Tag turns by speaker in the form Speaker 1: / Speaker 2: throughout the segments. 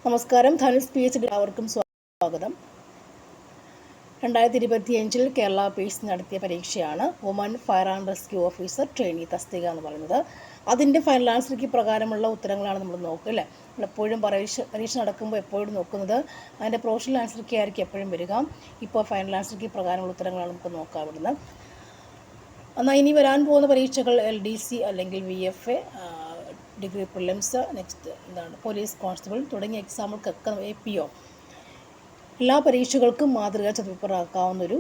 Speaker 1: നമസ്കാരം. ധനുഷ് PhD എല്ലാവർക്കും സ്വാഗതം. 2025 കേരള PSC നടത്തിയ പരീക്ഷയാണ് woman fire and rescue officer trainee തസ്തിക എന്ന് പറയുന്നത്. അതിൻ്റെ ഫൈനൽ ആൻസർ കീ പ്രകാരമുള്ള ഉത്തരങ്ങളാണ് നമ്മൾ നോക്കുക അല്ലേ. നമ്മളെപ്പോഴും പരീക്ഷ നടക്കുമ്പോൾ എപ്പോഴും നോക്കുന്നത് അതിൻ്റെ പ്രൊഫഷണൽ ആൻസർ കീ ആയിരിക്കും എപ്പോഴും വരിക. ഇപ്പോൾ ഫൈനൽ ആൻസർ കീ പ്രകാരമുള്ള ഉത്തരങ്ങളാണ് നമുക്ക് നോക്കാം ഇവിടുന്ന്. എന്നാൽ ഇനി വരാൻ പോകുന്ന പരീക്ഷകൾ LDC അല്ലെങ്കിൽ VFA, degree prelims, next police constable തുടങ്ങിയ എക്സാമുകൾക്കൊക്കെ APO എല്ലാ പരീക്ഷകൾക്കും മാതൃകാ ചോദ്യപേപ്പർ ആക്കാവുന്നൊരു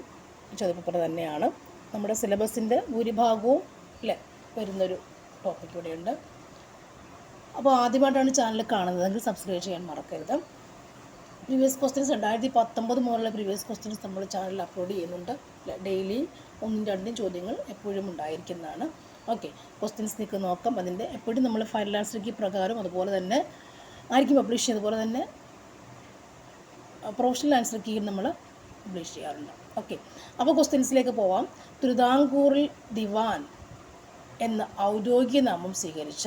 Speaker 1: ചോദ്യപേപ്പർ തന്നെയാണ്. നമ്മുടെ സിലബസിൻ്റെ ഭൂരിഭാഗവും അല്ലേ വരുന്നൊരു ടോപ്പിക് ഇവിടെയുണ്ട്. അപ്പോൾ ആദ്യമായിട്ടാണ് ചാനൽ കാണുന്നതെങ്കിൽ സബ്സ്ക്രൈബ് ചെയ്യാൻ മറക്കരുത്. പ്രീവിയസ് ക്വസ്റ്റ്യൻസ് 2019 മുതലുള്ള പ്രീവിയസ് ക്വസ്റ്റ്യൻസ് നമ്മൾ ചാനലിൽ അപ്ലോഡ് ചെയ്യുന്നുണ്ട്. ഡെയിലി 1-2 ചോദ്യങ്ങൾ എപ്പോഴും ഉണ്ടായിരിക്കുന്നതാണ്. ഓക്കെ, ക്വസ്റ്റ്യൻസ് നിങ്ങൾക്ക് നോക്കാം. അതിൻ്റെ എപ്പോഴും നമ്മൾ ഫൈനൽ ആൻസർ കീ പ്രകാരം അതുപോലെ തന്നെ ആയിരിക്കും പബ്ലിഷ് ചെയ്യുന്നത്. അതുപോലെ തന്നെ പ്രൊഫഷണൽ ആൻസർ കീ നമ്മൾ പബ്ലിഷ് ചെയ്യാറുണ്ട്. ഓക്കെ, അപ്പോൾ ക്വസ്റ്റ്യൻസിലേക്ക് പോവാം. തിരുവിതാംകൂറിൽ ദിവാൻ എന്ന ഔദ്യോഗിക നാമം സ്വീകരിച്ച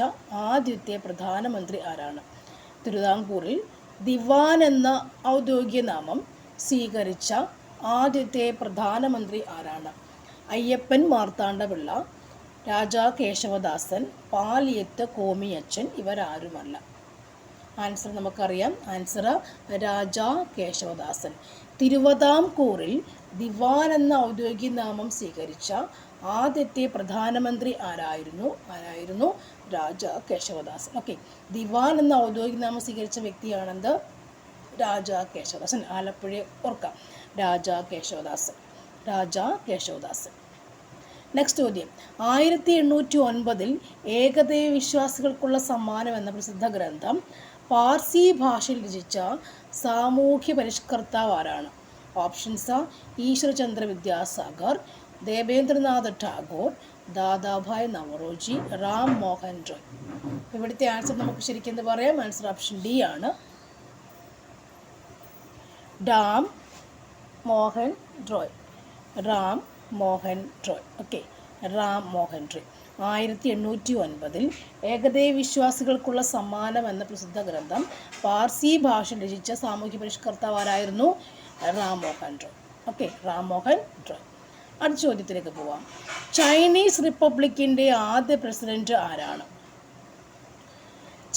Speaker 1: ആദ്യത്തെ പ്രധാനമന്ത്രി ആരാണ്? തിരുവിതാംകൂറിൽ ദിവാൻ എന്ന ഔദ്യോഗിക നാമം സ്വീകരിച്ച ആദ്യത്തെ പ്രധാനമന്ത്രി ആരാണ്? അയ്യപ്പൻ മാർത്താണ്ഡപിള്ള, രാജാ കേശവദാസൻ, പാലിയത്ത് കോമിയച്ചൻ, ഇവരാരുമല്ല. ആൻസർ നമുക്കറിയാം. ആൻസർ രാജാ കേശവദാസൻ. തിരുവിതാംകൂറിൽ ദിവാൻ എന്ന ഔദ്യോഗിക നാമം സ്വീകരിച്ച ആദ്യത്തെ പ്രധാനമന്ത്രി ആരായിരുന്നു? രാജാ കേശവദാസൻ. ഓക്കെ, ദിവാൻ എന്ന ഔദ്യോഗിക നാമം സ്വീകരിച്ച വ്യക്തിയാണെന്ത്? രാജാ കേശവദാസൻ. ആലപ്പുഴ ഓർക്കാം, രാജാ കേശവദാസൻ. നെക്സ്റ്റ് ചോദ്യം. 1809 ഏകദൈവ വിശ്വാസികൾക്കുള്ള സമ്മാനം എന്ന പ്രസിദ്ധ ഗ്രന്ഥം പാർസി ഭാഷയിൽ രചിച്ച സാമൂഹ്യ പരിഷ്കർത്താവ് ആരാണ്? ഓപ്ഷൻസ്: ഈശ്വരചന്ദ്ര വിദ്യാസാഗർ, ദേവേന്ദ്രനാഥ ടാഗോർ, ദാദാഭായ് നവറോജി, റാം മോഹൻ റോയ്. ഇവിടുത്തെ ആൻസർ നമുക്ക് ശരിക്കും പറയാം. ആൻസർ ഓപ്ഷൻ D ആണ്, റാം മോഹൻ റോയ്. ഓക്കെ, റാം മോഹൻ റോയ്. 1809 ഏകദൈവ വിശ്വാസികൾക്കുള്ള സമ്മാനം എന്ന പ്രസിദ്ധ ഗ്രന്ഥം പാർസി ഭാഷയിൽ രചിച്ച സാമൂഹ്യ പരിഷ്കർത്താവ് ആരായിരുന്നു? റാം മോഹൻ റോയ്. ഓക്കെ, റാം മോഹൻ റോയ്. അടുത്ത ചോദ്യത്തിലേക്ക് പോവാം. ചൈനീസ് റിപ്പബ്ലിക്കിൻ്റെ ആദ്യ പ്രസിഡന്റ് ആരാണ്?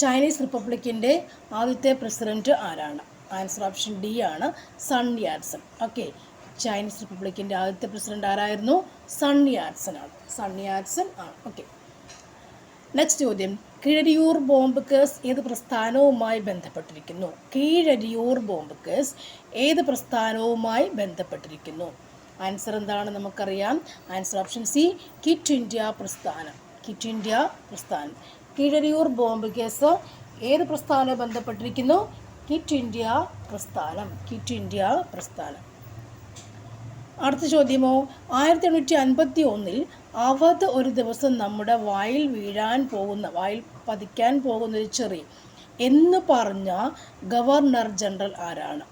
Speaker 1: ചൈനീസ് റിപ്പബ്ലിക്കിൻ്റെ ആദ്യത്തെ പ്രസിഡന്റ് ആരാണ്? ആൻസർ ഓപ്ഷൻ D ആണ്, സൺ യാറ്റ്സൺ. ഓക്കെ, ചൈനീസ് റിപ്പബ്ലിക്കിൻ്റെ ആദ്യത്തെ പ്രസിഡന്റ് ആരായിരുന്നു? സൺ യാറ്റ്സൺ ആണ്. ഓക്കെ, നെക്സ്റ്റ് ചോദ്യം. കീഴരിയൂർ ബോംബ് കേസ് ഏത് പ്രസ്ഥാനവുമായി ബന്ധപ്പെട്ടിരിക്കുന്നു? ആൻസർ എന്താണ് നമുക്കറിയാം. Answer option C, quit India പ്രസ്ഥാനം. കീഴരിയൂർ ബോംബ് കേസ് ഏത് പ്രസ്ഥാനവുമായി ബന്ധപ്പെട്ടിരിക്കുന്നു? ക്വിറ്റ് ഇന്ത്യ പ്രസ്ഥാനം. അടുത്ത ചോദ്യമോ. 1851 അവധ് ഒരു ദിവസം നമ്മുടെ വായിൽ പതിക്കാൻ പോകുന്ന ഒരു ചെറി എന്ന് പറഞ്ഞ ഗവർണർ ജനറൽ ആരാണ്?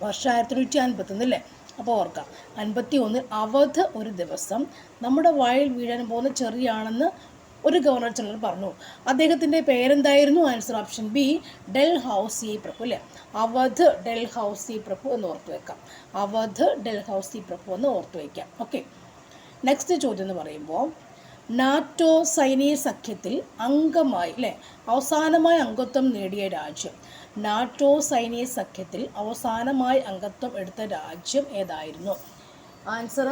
Speaker 1: വർഷം 1851 അല്ലേ. അപ്പോൾ ഓർക്കാം, 51 അവധ് ഒരു ദിവസം നമ്മുടെ വായിൽ വീഴാൻ പോകുന്ന ചെറിയാണെന്ന് ഒരു ഗവർണർ ജനറൽ പറഞ്ഞു. അദ്ദേഹത്തിൻ്റെ പേരെന്തായിരുന്നു? ആൻസർ ഓപ്ഷൻ B, ഡൽഹൌസി പ്രഭു അല്ലേ. അവധ് ഡൽഹൌസി പ്രഭു എന്ന് ഓർത്തു വയ്ക്കാം. ഓക്കെ, നെക്സ്റ്റ് ചോദ്യം എന്ന് പറയുമ്പോൾ നാറ്റോ സൈനിക സഖ്യത്തിൽ അംഗമായി അല്ലേ അവസാനമായി അംഗത്വം നേടിയ രാജ്യം? നാറ്റോ സൈനിക സഖ്യത്തിൽ അവസാനമായി അംഗത്വം എടുത്ത രാജ്യം ഏതായിരുന്നു? Answer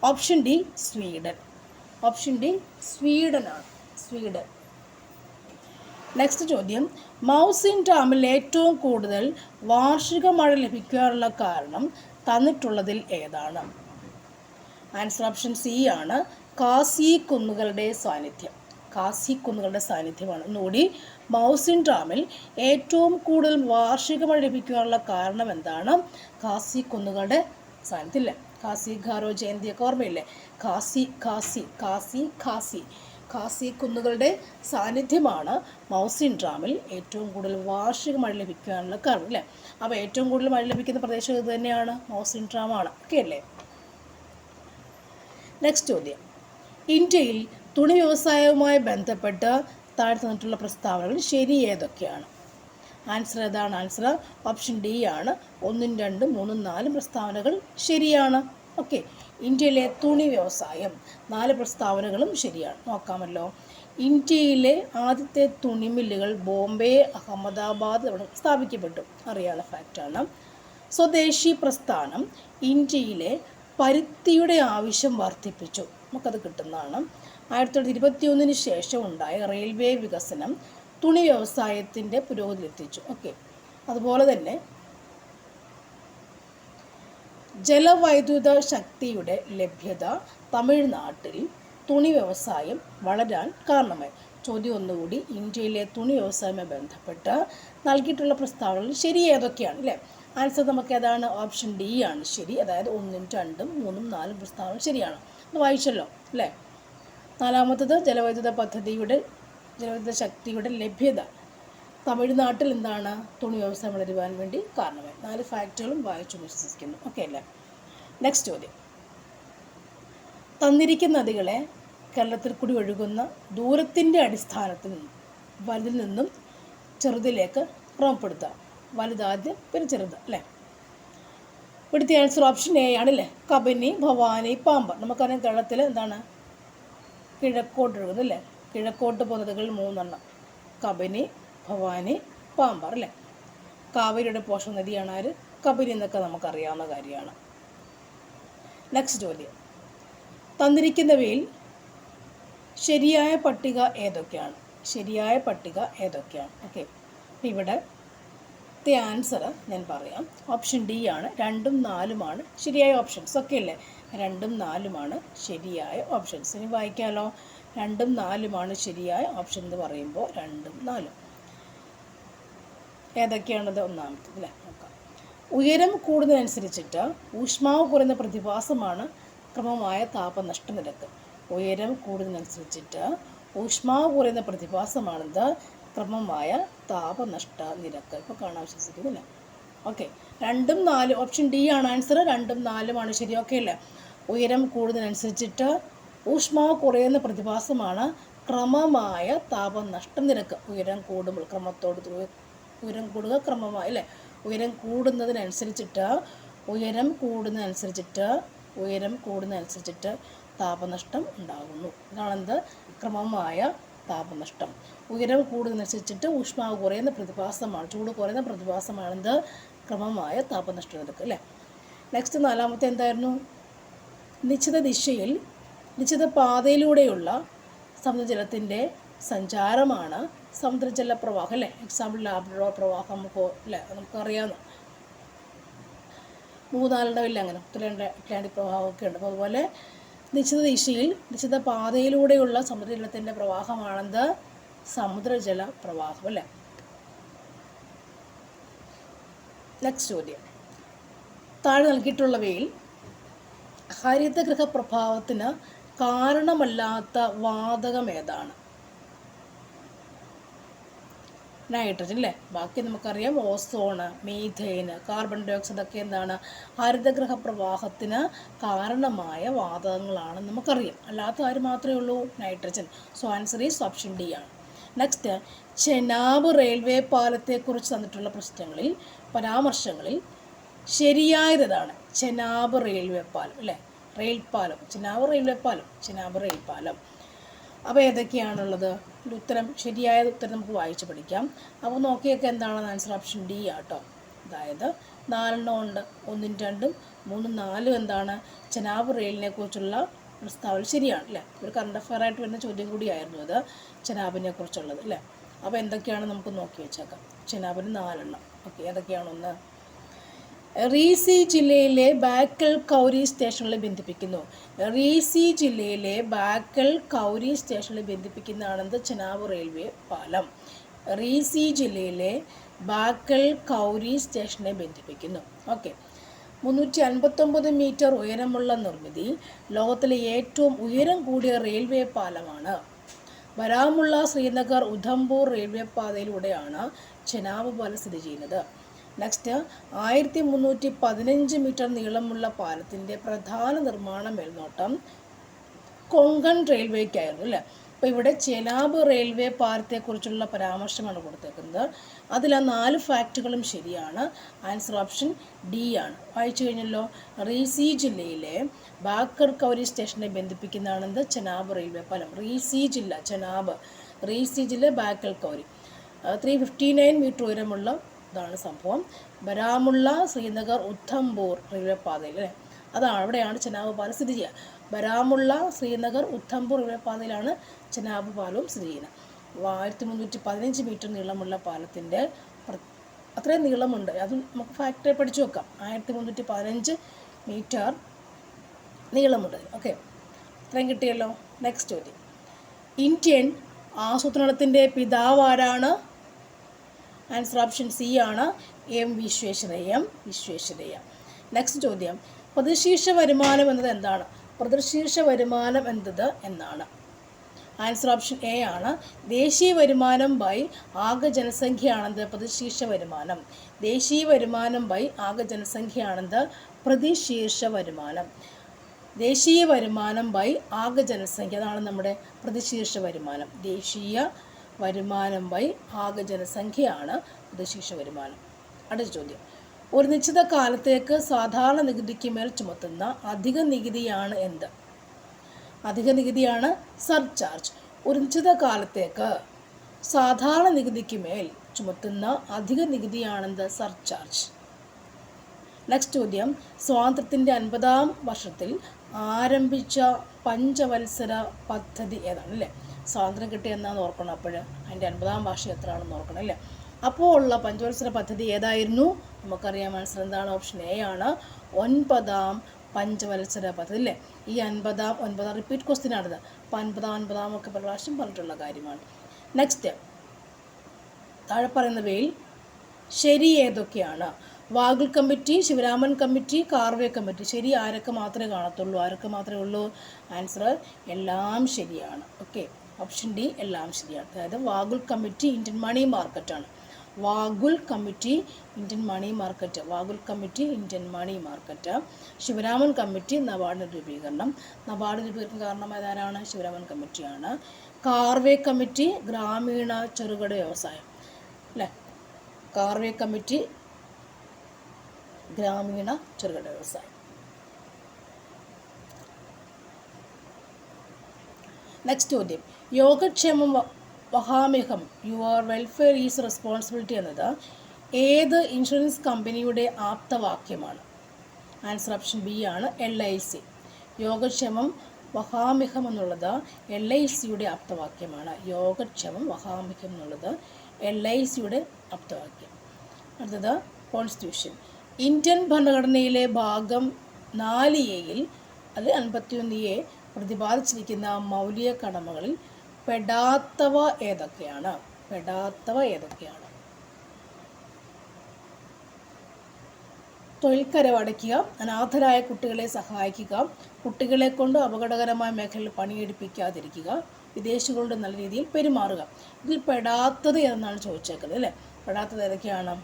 Speaker 1: option D, Sweden. Next ചോദ്യം. മൗസിൻ ഡാമിൽ ഏറ്റവും കൂടുതൽ വാർഷിക മഴ ലഭിക്കാനുള്ള കാരണം തന്നിട്ടുള്ളതിൽ ഏതാണ്? ആൻസർ ഓപ്ഷൻ C ആണ്, ഖാസി കുന്നുകളുടെ സാന്നിധ്യമാണ്. ഒന്നുകൂടി, മൗസിൻ ഡാമിൽ ഏറ്റവും കൂടുതൽ വാർഷിക മഴ ലഭിക്കാനുള്ള കാരണം എന്താണ്? ഖാസി കുന്നുകളുടെ സാന്നിധ്യം ഇല്ലേ. ഖാസി ഖാരോ ജയന്തിയൊക്കെ ഓർമ്മയില്ലേ? ഖാസി കുന്നുകളുടെ സാന്നിധ്യമാണ് മൗസിൻ ഡാമിൽ ഏറ്റവും കൂടുതൽ വാർഷിക മഴ ലഭിക്കാനുള്ള കാരണം അല്ലേ. അപ്പോൾ ഏറ്റവും കൂടുതൽ മഴ ലഭിക്കുന്ന പ്രദേശം ഇത് തന്നെയാണ്, മൗസിൻ ഡാമാണ്. ഓക്കെ അല്ലേ. നെക്സ്റ്റ് ചോദ്യം. ഇന്ത്യയിൽ തുണി വ്യവസായവുമായി ബന്ധപ്പെട്ട് താഴെ തന്നിട്ടുള്ള പ്രസ്താവനകൾ ശരി ഏതൊക്കെയാണ്? ആൻസർ ഏതാണ്? ആൻസർ ഓപ്ഷൻ ഡി ആണ്. 1, 2, 3, 4 പ്രസ്താവനകൾ ശരിയാണ്. ഓക്കെ. ഇന്ത്യയിലെ തുണി വ്യവസായം 4 പ്രസ്താവനകളും ശരിയാണ്. നോക്കാമല്ലോ. ഇന്ത്യയിലെ ആദ്യത്തെ തുണി മില്ലുകൾ ബോംബെ, അഹമ്മദാബാദ് ഇവിടെ സ്ഥാപിക്കപ്പെട്ടു. അറിയാനുള്ള ഫാക്റ്റാണ്. സ്വദേശി പ്രസ്ഥാനം ഇന്ത്യയിലെ പരുത്തിയുടെ ആവശ്യം വർദ്ധിപ്പിച്ചു. നമുക്കത് കിട്ടുന്നതാണ്. 1921 ശേഷം ഉണ്ടായ റെയിൽവേ വികസനം തുണി വ്യവസായത്തിൻ്റെ പുരോഗതിയിലെത്തിച്ചു. ഓക്കെ. അതുപോലെ തന്നെ ജലവൈദ്യുത ശക്തിയുടെ ലഭ്യത തമിഴ്നാട്ടിൽ തുണി വ്യവസായം വളരാൻ കാരണമായി. ചോദ്യം ഒന്നുകൂടി, ഇന്ത്യയിലെ തുണി വ്യവസായവുമായി ബന്ധപ്പെട്ട് നൽകിയിട്ടുള്ള പ്രസ്താവനകൾ ശരി ഏതൊക്കെയാണ്? അല്ലേ? ആൻസർ നമുക്ക് ഏതാണ്? ഓപ്ഷൻ ഡി ആണ് ശരി. അതായത് 1, 2, 3, 4 പ്രസ്താവനകൾ ശരിയാണ്. അത് വായിച്ചല്ലോ അല്ലേ? നാലാമത്തത് ജലവൈദ്യുത ശക്തിയുടെ ലഭ്യത തമിഴ്നാട്ടിൽ എന്താണ്? തുണി വ്യവസായം വളരുവാൻ വേണ്ടി കാരണമായി. 4 ഫാക്റ്റുകളും വായിച്ചു വിശ്വസിക്കുന്നു. ഓക്കെ അല്ലേ? നെക്സ്റ്റ് ചോദ്യം. തന്നിരിക്കുന്ന നദികളെ കേരളത്തിൽ കൂടി ഒഴുകുന്ന ദൂരത്തിൻ്റെ അടിസ്ഥാനത്തിൽ വലുതിൽ നിന്നും ചെറുതിലേക്ക് ക്രമപ്പെടുത്തുക. വലുതാദ്യം പിന്നെ ചെറുത് അല്ലേ? ഇവിടുത്തെ ആൻസർ ഓപ്ഷൻ എ ആണല്ലേ. കബനി, ഭവാനി, പാമ്പർ. നമുക്കറിയാം കേരളത്തിൽ എന്താണ് കിഴക്കോട്ട് ഒഴുകുന്നത് അല്ലേ? കിഴക്കോട്ട് പോകുന്ന നദികൾ 3 കബനി, ഭവാനി, പാമ്പർ അല്ലേ? കാവേരിയുടെ പോഷക നദിയാണ് ആര്? കബനി എന്നൊക്കെ നമുക്കറിയാവുന്ന കാര്യമാണ്. നെക്സ്റ്റ് ചോദ്യം. തന്നിരിക്കുന്നവയിൽ ശരിയായ പട്ടിക ഏതൊക്കെയാണ്? ശരിയായ പട്ടിക ഏതൊക്കെയാണ്? ഓക്കെ. ഇവിടെ ആൻസർ ഞാൻ പറയാം. ഓപ്ഷൻ ഡി ആണ്. 2ഉം 4ഉമാണ് ശരിയായ ഓപ്ഷൻസ്. ഓക്കെ അല്ലേ? 2ഉം 4ഉമാണ് ശരിയായ ഓപ്ഷൻസ്. ഇനി വായിക്കാമല്ലോ. 2ഉം 4ഉമാണ് ശരിയായ ഓപ്ഷൻ എന്ന് പറയുമ്പോൾ 2ഉം 4ഉം ഏതൊക്കെയാണത്? ഒന്നാമത്തത് അല്ലേ? നോക്കാം. ഉയരം കൂടുന്നതനുസരിച്ചിട്ട് ഊഷ്മാവ് കുറയുന്ന പ്രതിഭാസമാണ് ക്രമമായ താപനഷ്ട നിരക്ക്. ഉയരം കൂടുന്നതനുസരിച്ചിട്ട് ഊഷ്മാവ് കുറയുന്ന പ്രതിഭാസമാണെന്ത്? ക്രമമായ താപനഷ്ട നിരക്ക്. ഇപ്പോൾ കാണാൻ വിശ്വസിക്കുന്നില്ല. ഓക്കെ. 2ഉം 4 ഓപ്ഷൻ ഡി ആണ് ആൻസർ. 2ഉം 4ഉമാണ് ശരി. ഓക്കെ അല്ലേ? ഉയരം കൂടുന്നതിനനുസരിച്ചിട്ട് ഊഷ്മാവ് കുറയുന്ന പ്രതിഭാസമാണ് ക്രമമായ താപനഷ്ട നിരക്ക്. ഉയരം കൂടുമ്പോൾ ഉയരം കൂടുക ക്രമമായി അല്ലേ? ഉയരം കൂടുന്നതിനനുസരിച്ചിട്ട് താപനഷ്ടം ഉണ്ടാകുന്നു. ഇതാണെന്ത്? ക്രമമായ താപനഷ്ടം. ഉയരം കൂടുന്നതനുസരിച്ചിട്ട് ഊഷ്മാവ് കുറയുന്ന പ്രതിഭാസമാണ്, ചൂട് കുറയുന്ന പ്രതിഭാസമാണെന്ത്? ക്രമമായ താപനഷ്ട നിരക്ക് അല്ലേ? നെക്സ്റ്റ് നാലാമത്തെ എന്തായിരുന്നു? നിശ്ചിത ദിശയിൽ നിശ്ചിത പാതയിലൂടെയുള്ള സമുദ്രജലത്തിൻ്റെ സഞ്ചാരമാണ് സമുദ്രജല പ്രവാഹം അല്ലേ? എക്സാമ്പിൾ ലാബ്രഡോർ പ്രവാഹം നമുക്കറിയാവുന്ന. മൂന്നാലുടെ ഇല്ല അങ്ങനെ അറ്റ്ലാന്റിക് പ്രവാഹമൊക്കെ ഉണ്ട്. അപ്പോൾ അതുപോലെ നിശ്ചിത ദിശയിൽ നിശ്ചിത പാതയിലൂടെയുള്ള സമുദ്രജലത്തിൻ്റെ പ്രവാഹമാണെന്ത്? സമുദ്രജല പ്രവാഹം അല്ലേ? നെക്സ്റ്റ് ചോദ്യം. താഴെ നൽകിയിട്ടുള്ളവയിൽ ഹരിതഗൃഹ പ്രഭാവത്തിന് കാരണമല്ലാത്ത വാതകം ഏതാണ്? നൈട്രജൻ അല്ലേ? ബാക്കി നമുക്കറിയാം. ഓസോണ്, മീഥേന്, കാർബൺ ഡൈ ഓക്സൈഡ് ഒക്കെ എന്താണ്? ഹരിതഗൃഹ പ്രവാഹത്തിന് കാരണമായ വാതകങ്ങളാണ് നമുക്കറിയാം. അല്ലാത്ത കാര്യം മാത്രമേ ഉള്ളൂ nitrogen. So answer is option D ആണ്. നെക്സ്റ്റ്, ചെനാബ് റെയിൽവേ പാലത്തെക്കുറിച്ച് തന്നിട്ടുള്ള പരാമർശങ്ങളിൽ ശരിയായതാണ്? ചെനാബ് റെയിൽവേ പാലം അല്ലേ? റെയിൽപാലം, ചെനാബ് റെയിൽവേ പാലം, ചെനാബ് റെയിൽപാലം. അപ്പോൾ ഏതൊക്കെയാണുള്ളത്? ശരിയായ ഉത്തരം നമുക്ക് വായിച്ച് പഠിക്കാം. അപ്പോൾ നോക്കിയൊക്കെ എന്താണെന്ന് ആൻസർ ഓപ്ഷൻ ഡി ആട്ടോ. അതായത് 4 ഉണ്ട്. 1ഉം 2ഉം 3ഉം 4ഉം എന്താണ്? ചെനാബ് റെയിലിനെ കുറിച്ചുള്ള പ്രസ്താവന ശരിയാണ് അല്ലേ? ഒരു കറണ്ട് അഫയർ ആയിട്ട് വരുന്ന ചോദ്യം കൂടിയായിരുന്നു അത്, ചെനാബിനെ കുറിച്ചുള്ളത് അല്ലേ? അപ്പോൾ എന്തൊക്കെയാണ് നമുക്ക് നോക്കി വെച്ചേക്കാം. ചെനാബിന് 4. ഓക്കെ. ഏതൊക്കെയാണൊന്ന്? റീസി ജില്ലയിലെ ബാക്കൽ കൗരി സ്റ്റേഷനുകളെ ബന്ധിപ്പിക്കുന്നു. റീസി ജില്ലയിലെ ബാക്കൽ കൗരി സ്റ്റേഷനുകളെ ബന്ധിപ്പിക്കുന്നതാണെന്ത്? ചെനാബ് റെയിൽവേ പാലം. റീസി ജില്ലയിലെ ബാക്കൽ കൗരി സ്റ്റേഷനെ ബന്ധിപ്പിക്കുന്നു. ഓക്കെ. 359 മീറ്റർ ഉയരമുള്ള നിർമ്മിതി ലോകത്തിലെ ഏറ്റവും ഉയരം കൂടിയ റെയിൽവേ പാലമാണ്. ബരാമുള്ള ശ്രീനഗർ ഉധംപൂർ റെയിൽവേ പാതയിലൂടെയാണ് ചെനാബ് പാലം സ്ഥിതി ചെയ്യുന്നത്. നെക്സ്റ്റ്, 1315 മീറ്റർ നീളമുള്ള പാലത്തിൻ്റെ പ്രധാന നിർമ്മാണ മേൽനോട്ടം കൊങ്കൺ റെയിൽവേക്കായിരുന്നു അല്ലേ? അപ്പോൾ ഇവിടെ ചെനാബ് റെയിൽവേ പാലത്തെക്കുറിച്ചുള്ള പരാമർശമാണ് കൊടുത്തേക്കുന്നത്. അതിൽ ആ 4 ഫാക്റ്റുകളും ശരിയാണ്. ആൻസർ ഓപ്ഷൻ ഡി ആണ്. വായിച്ചു കഴിഞ്ഞല്ലോ. റീസി ജില്ലയിലെ ബാക്കർ കൗരി സ്റ്റേഷനെ ബന്ധിപ്പിക്കുന്നതാണെന്ത്? ചെനാബ് റെയിൽവേ പാലം. റീസി ജില്ല, ചെനാബ്, റീസി ജില്ല, ബാക്കൽ കൗരി. 359 മീറ്റർ ഉയരമുള്ള ഇതാണ് സംഭവം. ബരാമുള്ള ശ്രീനഗർ ഉദ്ധംപൂർ റെയിൽവേ പാതയിൽ അല്ലേ, അതാണ് അവിടെയാണ് ചെനാബ് പാലം സ്ഥിതി ചെയ്യുക. ബരാമുള്ള ശ്രീനഗർ ഉദ്ധംപൂർ റെയിൽവേ പാതയിലാണ് ചെനാബ് പാലവും സ്ഥിതി ചെയ്യുന്നത്. 1315 മീറ്റർ നീളമുള്ള പാലത്തിൻ്റെ അത്രയും നീളമുണ്ട്. അത് നമുക്ക് ഫാക്ടറി പഠിച്ചു വെക്കാം. 1315 മീറ്റർ നീളമുണ്ട്. ഓക്കെ, അത്രയും കിട്ടിയല്ലോ. നെക്സ്റ്റ് ചോദ്യം. ഇന്ത്യൻ ആസൂത്രണത്തിൻ്റെ പിതാവ് ആരാണ്? ആൻസർ ഓപ്ഷൻ സി ആണ്, എം വിശ്വേശ്വരയ്യ. നെക്സ്റ്റ് ചോദ്യം. പ്രതിശീർഷ വരുമാനം എന്നത് എന്താണ്? പ്രതിശീർഷ വരുമാനം എന്നത് എന്നാണ്? ആൻസർ ഓപ്ഷൻ എ ആണ്, ദേശീയ വരുമാനം ബൈ ആകെ ജനസംഖ്യയാണെന്ത്? പ്രതിശീർഷ വരുമാനം. ദേശീയ വരുമാനം ബൈ ആകെ ജനസംഖ്യയാണെന്ത്? പ്രതിശീർഷ വരുമാനം. ദേശീയ വരുമാനം ബൈ ആകെ ജനസംഖ്യ, അതാണ് നമ്മുടെ പ്രതിശീർഷ വരുമാനം. ദേശീയ വരുമാനം ബൈ ആകെ ജനസംഖ്യയാണ് പ്രതിശീർഷ വരുമാനം. അടുത്ത ചോദ്യം. ഒരു നിശ്ചിത കാലത്തേക്ക് സാധാരണ നികുതിക്ക് മേൽ ചുമത്തുന്ന അധിക നികുതിയാണ് എന്ത്? അധിക നികുതിയാണ് സർചാർജ്. ഒരു നിശ്ചിത കാലത്തേക്ക് സാധാരണ നികുതിക്ക് മേൽ ചുമത്തുന്ന അധിക നികുതിയാണെന്ത്? സർചാർജ്. നെക്സ്റ്റ് ചോദ്യം. സ്വാതന്ത്ര്യത്തിൻ്റെ 50-ാം വർഷത്തിൽ ആരംഭിച്ച പഞ്ചവത്സര പദ്ധതി ഏതാണ്? അല്ലേ, സ്വാതന്ത്ര്യം കിട്ടിയ എന്നാന്ന് ഓർക്കണം. അപ്പോൾ അതിൻ്റെ 50-ാം വാർഷികം എത്രയാണെന്ന് ഓർക്കണം അല്ലേ. അപ്പോൾ ഉള്ള പഞ്ചവത്സര പദ്ധതി ഏതായിരുന്നു? നമുക്കറിയാം. ആൻസർ എന്താണ്? ഓപ്ഷൻ എ ആണ്, 9-ാം പഞ്ചവത്സര പദ്ധതി അല്ലേ. ഈ 9-ാം റിപ്പീറ്റ് ക്വസ്റ്റ്യൻ ആണിത്. അപ്പോൾ 50-ാം ഒക്കെ പ്രാവശ്യം പറഞ്ഞിട്ടുള്ള കാര്യമാണ്. നെക്സ്റ്റ്, താഴെ പറയുന്നവയിൽ ശരി ഏതൊക്കെയാണ്? Vaghul committee, Sivaraman committee, Karve committee. ശരി ആരൊക്കെ മാത്രമേ കാണത്തുള്ളൂ? ആരൊക്കെ മാത്രമേ ഉള്ളൂ? ആൻസർ എല്ലാം ശരിയാണ്. ഓക്കെ, ഓപ്ഷൻ ഡി എല്ലാം ശരിയാണ്. അതായത് വാഗുൽ കമ്മിറ്റി ഇന്ത്യൻ മണി മാർക്കറ്റാണ്. Vaghul committee Indian money market. Vaghul committee Indian money market. Sivaraman committee NABARD രൂപീകരണം. നബാർഡ് രൂപീകരണം കാരണമായതാരാണ്? ശിവരാമൻ കമ്മിറ്റിയാണ്. കാർവേ കമ്മിറ്റി ഗ്രാമീണ ചെറുകിട വ്യവസായം അല്ലേ. കാർവേ കമ്മിറ്റി ഗ്രാമീണ ചെറുകിട വ്യവസായം. നെക്സ്റ്റ് ചോദ്യം. യോഗക്ഷേമം വഹാമ്യഹം യുവർ വെൽഫെയർ ഈസ് റെസ്പോൺസിബിലിറ്റി എന്നത് ഏത് ഇൻഷുറൻസ് കമ്പനിയുടെ ആപ്തവാക്യമാണ്? ആൻസർ ഓപ്ഷൻ ബി ആണ്, LIC. യോഗക്ഷേമം വഹാമ്യഹം എന്നുള്ളത് LICയുടെ ആപ്തവാക്യമാണ്. യോഗക്ഷേമം വഹാമ്യഹം എന്നുള്ളത് LICയുടെ ആപ്തവാക്യം. അടുത്തത് കോൺസ്റ്റിറ്റ്യൂഷൻ. ഇന്ത്യൻ ഭരണഘടനയിലെ ഭാഗം 4A-യിൽ അത് 51A പ്രതിപാദിച്ചിരിക്കുന്ന മൗലിക കടമകളിൽ പെടാത്തവ ഏതൊക്കെയാണ്? തൊഴിൽക്കരവ് അടയ്ക്കുക, അനാഥരായ കുട്ടികളെ സഹായിക്കുക, കുട്ടികളെ കൊണ്ട് അപകടകരമായ മേഖലയിൽ പണിയെടുപ്പിക്കാതിരിക്കുക, വിദേശികളുടെ നല്ല രീതിയിൽ പെരുമാറുക. ഇതിൽ പെടാത്തത് എന്നാണ് ചോദിച്ചേക്കുന്നത് അല്ലേ. പെടാത്തത് ഏതൊക്കെയാണ്?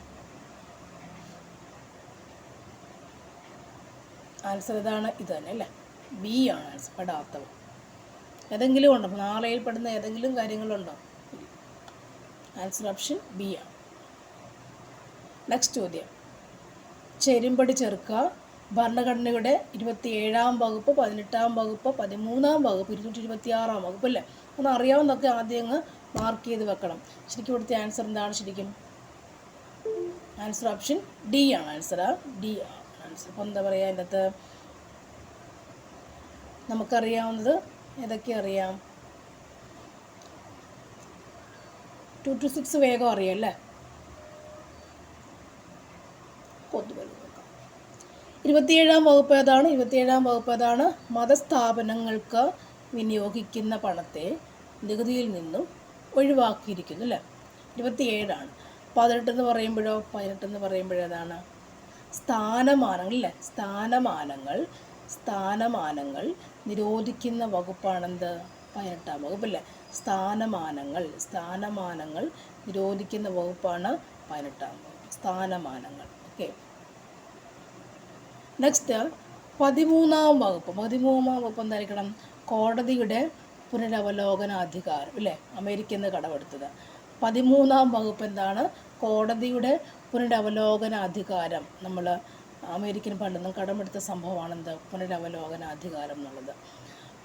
Speaker 1: ആൻസർ ഇതാണ്, ഇത് തന്നെ അല്ലേ, ബി ആണ് ആൻസർ, പെടാത്തവ. ഏതെങ്കിലും ഉണ്ടോ? 4A പെടുന്ന ഏതെങ്കിലും കാര്യങ്ങളുണ്ടോ? ആൻസർ ഓപ്ഷൻ ബി ആണ്. നെക്സ്റ്റ് ചോദ്യം. ചേരുംപടി ചേർക്കുക. ഭരണഘടനയുടെ 27-ാം വകുപ്പ്, 18-ാം വകുപ്പ്, 13-ാം വകുപ്പ്, 226-ാം വകുപ്പ് അല്ലേ. ഒന്ന് അറിയാവുന്നതൊക്കെ ആദ്യം അങ്ങ് മാർക്ക് ചെയ്ത് വെക്കണം. ശരിക്കും ഇവിടുത്തെ ആൻസർ എന്താണ്? ശരിക്കും ആൻസർ ഓപ്ഷൻ ഡി ആണ്. ആൻസർ ഡി ആണ് ആൻസർ. അപ്പോൾ എന്താ പറയുക, അതിൻ്റെ അകത്ത് നമുക്കറിയാവുന്നത് ഏതൊക്കെ അറിയാം? 2 to 6 വേഗം അറിയാം അല്ലേ. 27-ാം വകുപ്പ് ഏതാണ്? 27-ാം വകുപ്പ് ഏതാണ്? മതസ്ഥാപനങ്ങൾക്ക് വിനിയോഗിക്കുന്ന പണത്തെ നികുതിയിൽ നിന്നും ഒഴിവാക്കിയിരിക്കുന്നു അല്ലേ. 27 ആണ്. 18 എന്ന് പറയുമ്പോഴോ ഏതാണ്? സ്ഥാനമാനങ്ങൾ അല്ലേ. സ്ഥാനമാനങ്ങൾ നിരോധിക്കുന്ന വകുപ്പാണെന്ത്? 18-ാം വകുപ്പ് അല്ലേ. സ്ഥാനമാനങ്ങൾ നിരോധിക്കുന്ന വകുപ്പാണ് 18-ാം വകുപ്പ്. സ്ഥാനമാനങ്ങൾ. ഓക്കെ. നെക്സ്റ്റ് 13-ാം വകുപ്പ്. 13-ാം വകുപ്പ് എന്തായിരിക്കണം? കോടതിയുടെ പുനരവലോകനാധികാരം, അല്ലേ? അമേരിക്കയിൽ നിന്ന് കടമെടുത്തത്. 13-ാം വകുപ്പ് എന്താണ്? കോടതിയുടെ പുനരവലോകനാധികാരം. നമ്മൾ അമേരിക്കൻ ഫണ്ടിൽ നിന്നും കടമെടുത്ത സംഭവമാണെന്ത്? പുനരവലോകനാധികാരം എന്നുള്ളത്.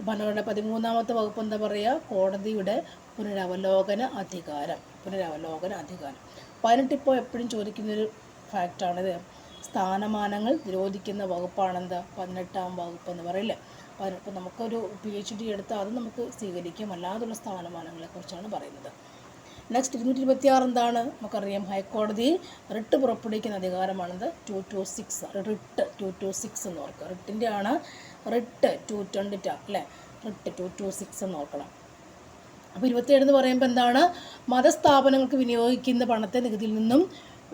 Speaker 1: ഭരണഘടനയുടെ 13-ാമത്തെ വകുപ്പ് എന്താ പറയുക? കോടതിയുടെ പുനരവലോകന അധികാരം. 18 ഇപ്പോൾ എപ്പോഴും ചോദിക്കുന്നൊരു ഫാക്റ്റാണിത്. സ്ഥാനമാനങ്ങൾ നിരോധിക്കുന്ന വകുപ്പാണെന്ത്? 18-ാം വകുപ്പ് എന്ന് പറയില്ലേ? അപ്പോൾ നമുക്കൊരു PhD എടുത്താൽ അത് നമുക്ക് സ്വീകരിക്കാം. അല്ലാതുള്ള സ്ഥാനമാനങ്ങളെക്കുറിച്ചാണ് പറയുന്നത്. നെക്സ്റ്റ് 226 എന്താണ്? നമുക്കറിയാം, ഹൈക്കോടതി റിട്ട് പുറപ്പെടുവിക്കുന്ന അധികാരമാണെന്ത്? 226. റിട്ട് 226 എന്ന് ഓർക്കുക. റിട്ടിൻ്റെ ആണ് റിട്ട് 220, അല്ലേ? റിട്ട് 226 എന്ന് ഓർക്കണം. അപ്പോൾ 27 എന്ന് പറയുമ്പോൾ എന്താണ്? മതസ്ഥാപനങ്ങൾക്ക് വിനിയോഗിക്കുന്ന പണത്തെ നികുതിയിൽ നിന്നും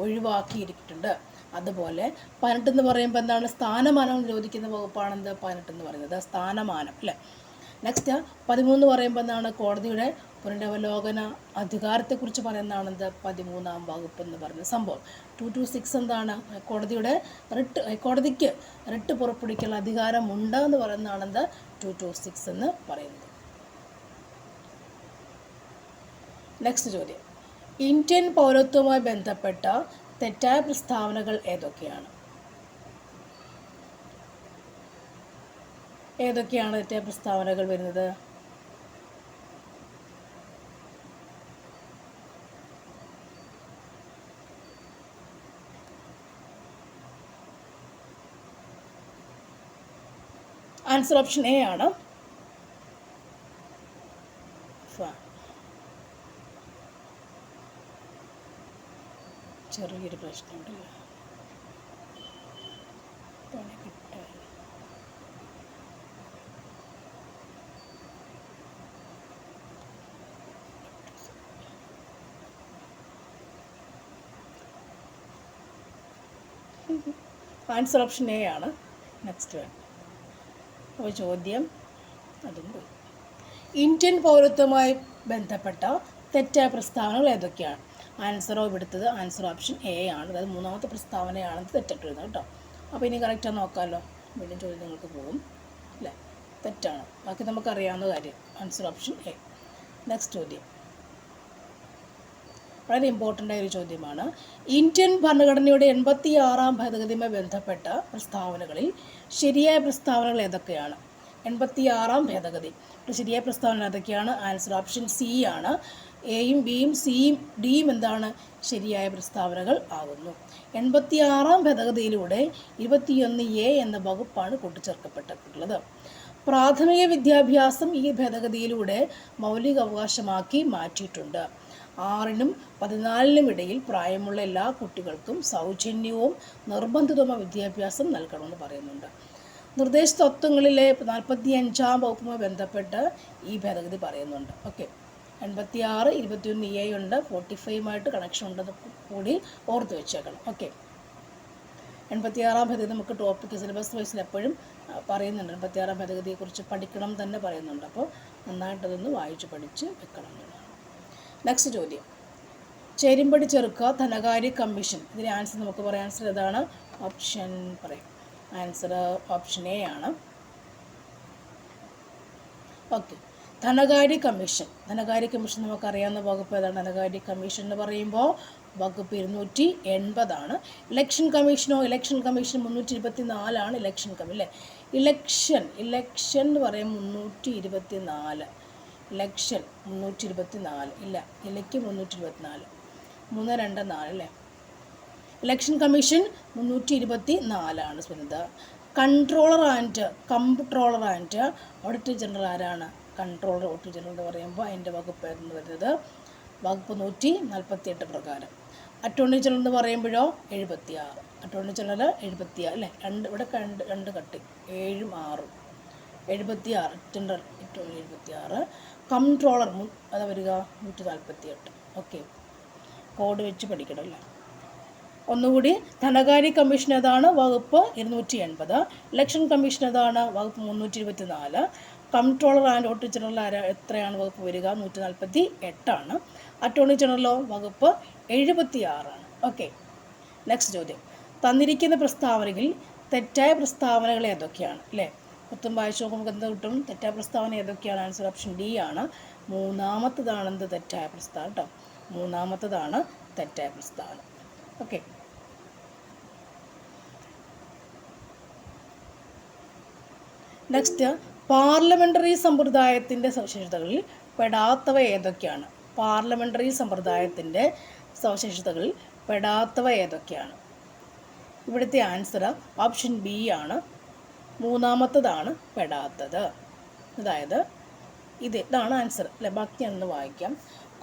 Speaker 1: ഒഴിവാക്കിയിരിക്കുന്നുണ്ട്. അതുപോലെ 18 എന്ന് പറയുമ്പോൾ എന്താണ്? സ്ഥാനമാനം നിരോധിക്കുന്ന വകുപ്പാണെന്ത്? 18 എന്ന് പറയുന്നത് സ്ഥാനമാനം, അല്ലേ? നെക്സ്റ്റ് 13 എന്ന് പറയുമ്പോൾ എന്താണ്? കോടതിയുടെ പുനരവലോകന അധികാരത്തെക്കുറിച്ച് പറയുന്നതാണെന്ത്? 13-ാം വകുപ്പ് എന്ന് പറയുന്ന സംഭവം. 226 എന്താണ്? ഹൈക്കോടതിക്ക് റിട്ട് പുറപ്പെടുവിക്കാനുള്ള അധികാരമുണ്ട് എന്ന് പറയുന്നതാണെന്ത്? 226 എന്ന് പറയുന്നത്. നെക്സ്റ്റ് ചോദ്യം, ഇന്ത്യൻ പൗരത്വവുമായി ബന്ധപ്പെട്ട തെറ്റായ പ്രസ്താവനകൾ ഏതൊക്കെയാണ്? ഏതൊക്കെയാണ് തെറ്റായ പ്രസ്താവനകൾ വരുന്നത്? ആൻസർ ഓപ്ഷൻ എ ആണ്. ചെറിയൊരു പ്രശ്നമുണ്ടല്ലോ. ആൻസർ ഓപ്ഷൻ എ ആണ്. നെക്സ്റ്റ് അപ്പോൾ ചോദ്യം അതും പോയി. ഇന്ത്യൻ പൗരത്വവുമായി ബന്ധപ്പെട്ട തെറ്റായ പ്രസ്താവനകൾ ഏതൊക്കെയാണ്? ആൻസറോ ഇവിടുത്തത് ആൻസർ ഓപ്ഷൻ എ ആണ്. അതായത് 3-ാമത്തെ പ്രസ്താവനയാണെന്ന് തെറ്റിട്ടിരുന്നത് കേട്ടോ. അപ്പോൾ ഇനി കറക്റ്റാണ് നോക്കാമല്ലോ. വീണ്ടും ചോദ്യം നിങ്ങൾക്ക് പോകും, അല്ലേ? തെറ്റാണ്. ബാക്കി നമുക്കറിയാവുന്ന കാര്യം. Answer option A. നെക്സ്റ്റ് ചോദ്യം വളരെ ഇമ്പോർട്ടൻ്റ് ആയൊരു ചോദ്യമാണ്. ഇന്ത്യൻ ഭരണഘടനയുടെ 86-ാം ഭേദഗതിയുമായി ബന്ധപ്പെട്ട പ്രസ്താവനകളിൽ ശരിയായ പ്രസ്താവനകൾ ഏതൊക്കെയാണ്? 86-ാം ഭേദഗതി ശരിയായ പ്രസ്താവന ഏതൊക്കെയാണ്? ആൻസർ ഓപ്ഷൻ സി ആണ്. എയും ബിയും സിയും ഡിയും എന്താണ്? ശരിയായ പ്രസ്താവനകൾ ആകുന്നു. 86-ാം ഭേദഗതിയിലൂടെ 21A എന്ന വകുപ്പാണ് കൂട്ടിച്ചേർക്കപ്പെട്ടിട്ടുള്ളത്. പ്രാഥമിക വിദ്യാഭ്യാസം ഈ ഭേദഗതിയിലൂടെ മൗലിക അവകാശമാക്കി മാറ്റിയിട്ടുണ്ട്. 6-നും 14-നും ഇടയിൽ പ്രായമുള്ള എല്ലാ കുട്ടികൾക്കും സൗജന്യവും നിർബന്ധിതവുമായ വിദ്യാഭ്യാസം നൽകണമെന്ന് പറയുന്നുണ്ട്. നിർദ്ദേശ തത്വങ്ങളിലെ 45-ാം വകുപ്പുമായി ബന്ധപ്പെട്ട് ഈ ഭേദഗതി പറയുന്നുണ്ട്. ഓക്കെ, 86, 21A ഉണ്ട്, 45-ആയിട്ട് കണക്ഷൻ ഉണ്ടെന്ന് കൂടി ഓർത്ത് വെച്ചേക്കണം. ഓക്കെ, 86-ാം ഭേദഗതി നമുക്ക് ടോപ്പിക് സിലബസ് വൈസിൽ എപ്പോഴും പറയുന്നുണ്ട്. 86-ാം ഭേദഗതിയെക്കുറിച്ച് പഠിക്കണം തന്നെ പറയുന്നുണ്ട്. അപ്പോൾ നന്നായിട്ടതൊന്ന് വായിച്ച് പഠിച്ച് വെക്കണം എന്നുള്ളതാണ്. നെക്സ്റ്റ് ചോദ്യം, ചേരുംപടി ചെറുക്കുക ധനകാര്യ കമ്മീഷൻ. ഇതിൻ്റെ ആൻസർ നമുക്ക് പറയാം. ആൻസർ ഏതാണ്? ഓപ്ഷൻ പറയാം. ആൻസർ ഓപ്ഷൻ എ ആണ്. ഓക്കെ, ധനകാര്യ കമ്മീഷൻ. ധനകാര്യ കമ്മീഷൻ നമുക്കറിയാവുന്ന വകുപ്പ് ഏതാണ്? ധനകാര്യ കമ്മീഷൻ എന്ന് പറയുമ്പോൾ വകുപ്പ് 280 ആണ്. ഇലക്ഷൻ കമ്മീഷനോ? ഇലക്ഷൻ കമ്മീഷൻ 324 ആണ്. ഇലക്ഷൻ അല്ലേ? ഇലക്ഷൻ എന്ന് പറയും 324. ഇലക്ഷൻ 324 ഇല്ല, ഇലയ്ക്ക് 324, 324 അല്ലേ? ഇലക്ഷൻ കമ്മീഷൻ 324 ആണ്. Smitha, controller and comptroller and auditor general ആരാണ്? കൺട്രോളർ ഓഡിറ്റർ ജനറൽ എന്ന് പറയുമ്പോൾ അതിൻ്റെ വകുപ്പ് എന്ന് വരുന്നത് വകുപ്പ് 148 പ്രകാരം. അറ്റോർണി ജനറൽ എന്ന് പറയുമ്പോഴോ 76. അറ്റോർണി ജനറൽ 76 അല്ലേ? ഇവിടെ രണ്ട് കട്ടി 7ഉം 6ഉം 76. General attorney 76. കംട്രോളർ അത് വരിക 148. ഓക്കെ, കോഡ് വെച്ച് പഠിക്കണം അല്ലേ? ഒന്നുകൂടി, ധനകാര്യ കമ്മീഷൻ ഏതാണ്? വകുപ്പ് 280. ഇലക്ഷൻ കമ്മീഷൻ ഏതാണ്? വകുപ്പ് 324. കംട്രോളർ ആൻഡ് ഓഡിറ്റർ ജനറൽ എത്രയാണ് വകുപ്പ് വരിക? 148 ആണ്. അറ്റോർണി ജനറലോ വകുപ്പ് 76 ആണ്. ഓക്കെ, നെക്സ്റ്റ് ചോദ്യം, തന്നിരിക്കുന്ന പ്രസ്താവനകളിൽ തെറ്റായ പ്രസ്താവനകൾ ഏതൊക്കെയാണ്? അല്ലേ? മൊത്തം വായിച്ചു നോക്കുമ്പോൾ എന്ത് കിട്ടും? തെറ്റായ പ്രസ്താവന ഏതൊക്കെയാണ്? ആൻസർ ഓപ്ഷൻ ഡി ആണ്. മൂന്നാമത്തതാണ് എന്ത്? തെറ്റായ പ്രസ്താവന കേട്ടോ. മൂന്നാമത്തതാണ് തെറ്റായ പ്രസ്താവന. ഓക്കെ. നെക്സ്റ്റ്, പാർലമെൻ്ററി സമ്പ്രദായത്തിൻ്റെ സവിശേഷതകളിൽ പെടാത്തവ ഏതൊക്കെയാണ്? പാർലമെൻ്ററി സമ്പ്രദായത്തിൻ്റെ സവിശേഷതകളിൽ പെടാത്തവ ഏതൊക്കെയാണ്? ഇവിടുത്തെ ആൻസർ ഓപ്ഷൻ ബി ആണ്. മൂന്നാമത്തതാണ് പെടാത്തത്. അതായത് ഇതാണ് ആൻസർ അല്ലേ. ബാക്കി ഞാനൊന്ന് വായിക്കാം.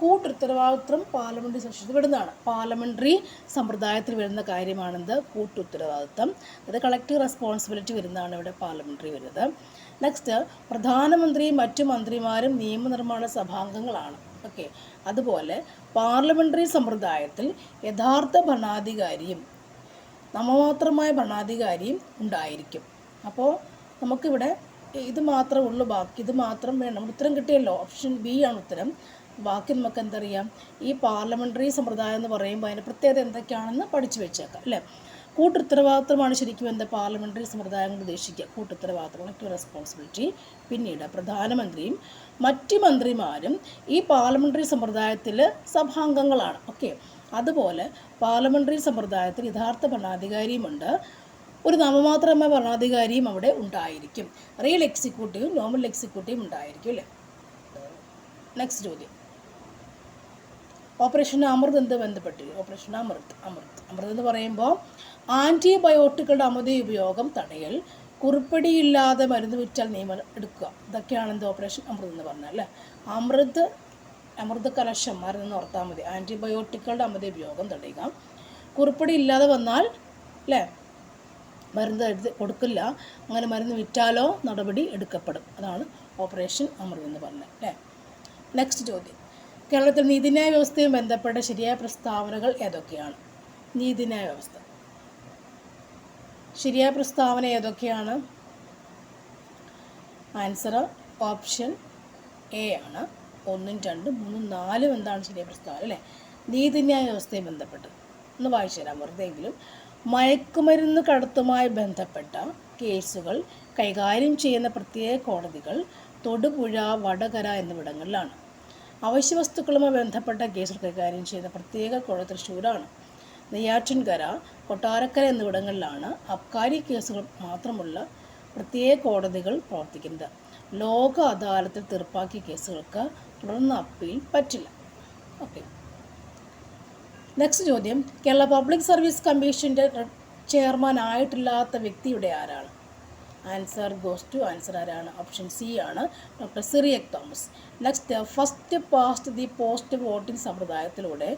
Speaker 1: കൂട്ടുത്തരവാദിത്വം പാർലമെൻ്ററി സവിശേഷത വരുന്നതാണ്. പാർലമെൻ്ററി സമ്പ്രദായത്തിൽ വരുന്ന കാര്യമാണെന്ത്? കൂട്ടുത്തരവാദിത്വം. അത് കളക്റ്റീവ് റെസ്പോൺസിബിലിറ്റി വരുന്നതാണ് ഇവിടെ പാർലമെൻ്ററി വരുന്നത്. നെക്സ്റ്റ്, പ്രധാനമന്ത്രിയും മറ്റു മന്ത്രിമാരും നിയമനിർമ്മാണ സഭാംഗങ്ങളാണ്. ഓക്കെ. അതുപോലെ പാർലമെൻ്ററി സമ്പ്രദായത്തിൽ യഥാർത്ഥ ഭരണാധികാരിയും നാമമാത്രമായ ഭരണാധികാരിയും ഉണ്ടായിരിക്കും. അപ്പോൾ നമുക്കിവിടെ ഇത് മാത്രമേ ഉള്ളൂ, ബാക്കി ഇത് മാത്രം വേണം. ഉത്തരം കിട്ടിയല്ലോ, ഓപ്ഷൻ ബി ആണ് ഉത്തരം. ബാക്കി നമുക്ക് എന്തറിയാം? ഈ പാർലമെൻ്ററി സമ്പ്രദായം എന്ന് പറയുമ്പോൾ അതിൻ്റെ പ്രത്യേകത എന്തൊക്കെയാണെന്ന് പഠിച്ചു വെച്ചേക്കാം അല്ലേ. കൂട്ടുത്തരവാദിത്വമാണ് ശരിക്കും എന്താ പാർലമെൻ്ററി സമ്പ്രദായം കൊണ്ട് ഉദ്ദേശിക്കുക? കൂട്ടുത്തരവാദിത്വം, കളക്റ്റീവ് റെസ്പോൺസിബിലിറ്റി. പിന്നീട് പ്രധാനമന്ത്രിയും മറ്റ് മന്ത്രിമാരും ഈ പാർലമെൻ്ററി സമ്പ്രദായത്തിൽ സഭാംഗങ്ങളാണ്. ഓക്കെ. അതുപോലെ പാർലമെൻ്ററി സമ്പ്രദായത്തിൽ യഥാർത്ഥ ഭരണാധികാരിയുമുണ്ട്, ഒരു നാമമാത്രമായ ഭരണാധികാരിയും അവിടെ ഉണ്ടായിരിക്കും. റിയൽ എക്സിക്യൂട്ടീവും നോമിനൽ എക്സിക്യൂട്ടീവും ഉണ്ടായിരിക്കും അല്ലേ. നെക്സ്റ്റ് ചോദ്യം, ഓപ്പറേഷൻ അമൃത് എന്ത് ബന്ധപ്പെട്ടിരിക്കും? ഓപ്പറേഷൻ അമൃത് എന്ന് പറയുമ്പോൾ ആൻറ്റിബയോട്ടിക്കുകളുടെ അമിത ഉപയോഗം തടയൽ, കുറിപ്പടിയില്ലാതെ മരുന്ന് വിറ്റാൽ നിയമം എടുക്കുക. ഇതൊക്കെയാണ് എന്ത് ഓപ്പറേഷൻ അമൃത് എന്ന് പറഞ്ഞാൽ അല്ലേ. അമൃത് കലശം മരുന്ന് ഓർത്താൽ മതി. ആൻറ്റിബയോട്ടിക്കുകളുടെ അമിത ഉപയോഗം തടയുക, കുറിപ്പടി ഇല്ലാതെ വന്നാൽ അല്ലേ മരുന്ന് എഴുതി കൊടുക്കില്ല, അങ്ങനെ മരുന്ന് വിറ്റാലോ നടപടി എടുക്കപ്പെടും. അതാണ് ഓപ്പറേഷൻ അമൃത് എന്ന് പറഞ്ഞത് അല്ലേ. നെക്സ്റ്റ് ചോദ്യം, കേരളത്തിൽ നീതിന്യായ വ്യവസ്ഥയും ബന്ധപ്പെട്ട ശരിയായ പ്രസ്താവനകൾ ഏതൊക്കെയാണ്? നീതിന്യായ വ്യവസ്ഥ ശരിയായ പ്രസ്താവന ഏതൊക്കെയാണ്? ആൻസർ ഓപ്ഷൻ എ ആണ്. 1, 2, 3, 4 എന്താണ് ശരിയായ പ്രസ്താവന അല്ലേ. നീതിന്യായ വ്യവസ്ഥയെ ബന്ധപ്പെട്ട് ഒന്ന് വായിച്ചു തരാം വെറുതെയെങ്കിലും. മയക്കുമരുന്ന് കടത്തുമായി ബന്ധപ്പെട്ട കേസുകൾ കൈകാര്യം ചെയ്യുന്ന പ്രത്യേക കോടതികൾ തൊടുപുഴ, വടകര എന്നിവിടങ്ങളിലാണ്. അവശ്യവസ്തുക്കളുമായി ബന്ധപ്പെട്ട കേസുകൾ കൈകാര്യം ചെയ്യുന്ന പ്രത്യേക കോടതി തൃശ്ശൂരാണ്. നെയ്യാറ്റിൻകര, കൊട്ടാരക്കര എന്നിവിടങ്ങളിലാണ് അബ്കാരി കേസുകൾ മാത്രമുള്ള പ്രത്യേക കോടതികൾ പ്രവർത്തിക്കുന്നത്. ലോക അദാലത്തിൽ തീർപ്പാക്കിയ കേസുകൾക്ക് തുടർന്ന് അപ്പീൽ പറ്റില്ല. ഓക്കെ. നെക്സ്റ്റ് ചോദ്യം, കേരള പബ്ലിക് സർവീസ് കമ്മീഷൻ്റെ ചെയർമാൻ ആയിട്ടില്ലാത്ത വ്യക്തിയുടെ ആരാണ്? ആൻസർ ഗോസ് ടു ആൻസർ ആരാണ്? ഓപ്ഷൻ സി ആണ്, doctor Cyriac Thomas. Next, first past the post voting സമ്പ്രദായത്തിലൂടെ